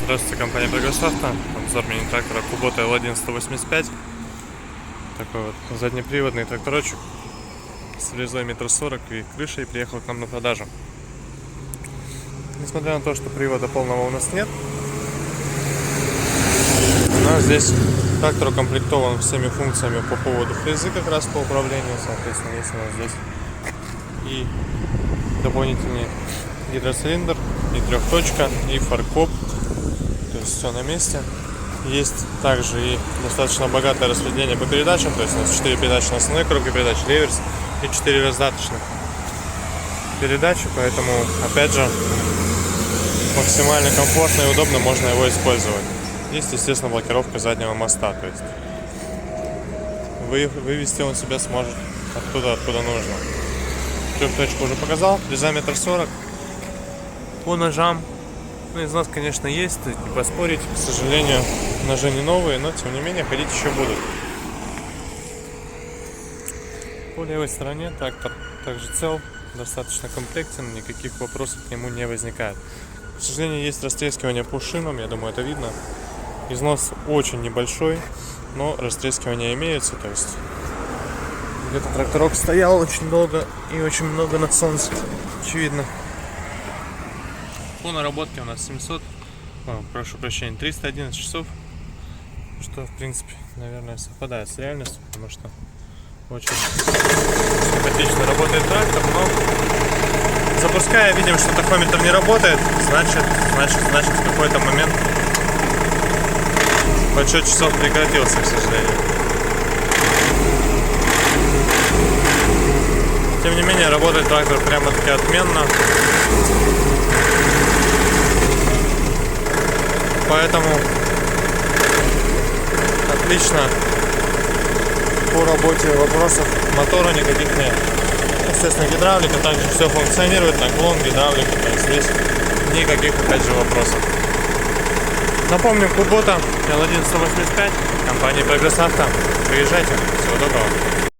Здравствуйте, компания Progress Auto. Обзор мини-трактора Kubota L1-185. Такой вот заднеприводный тракторочек с резой 1,40 м и крышей приехал к нам на продажу. Несмотря на то, что привода полного у нас нет, у нас здесь трактор укомплектован всеми функциями по поводу фрезы, как раз по управлению. Соответственно, есть у нас здесь и дополнительный гидроцилиндр, и трехточка, и фаркоп. То есть все на месте. Есть также и достаточно богатое распределение по передачам. То есть у нас 4 передачи на основной коробке передач, реверс и 4 раздаточных передачи. Поэтому, опять же, максимально комфортно и удобно можно его использовать. Есть, естественно, блокировка заднего моста. То есть вывести он себя сможет оттуда, откуда нужно. Трехточку уже показал. Реза 1,40 м. По ножам, ну, износ, конечно, есть, не поспорить. К сожалению, ножи не новые, но тем не менее ходить еще будут. По левой стороне трактор также цел, достаточно комплектен, никаких вопросов к нему не возникает. К сожалению, есть растрескивание по шинам, я думаю, это видно. Износ очень небольшой, но растрескивание имеется, то есть где-то тракторок стоял очень долго и очень много на солнце, очевидно. По наработке у нас 311 часов, что в принципе, наверное, совпадает с реальностью, потому что очень симпатично работает трактор, но запуская, видим, что тахометр не работает, значит в какой-то момент подсчет часов прекратился, к сожалению. Тем не менее, работает трактор прямо-таки отменно. Поэтому отлично по работе, вопросов мотора никаких нет. Естественно, гидравлика также все функционирует, наклон, гидравлика, то есть здесь никаких, опять же, вопросов. Напомню, Kubota L1-185, компания Progress Auto. Приезжайте, всего доброго.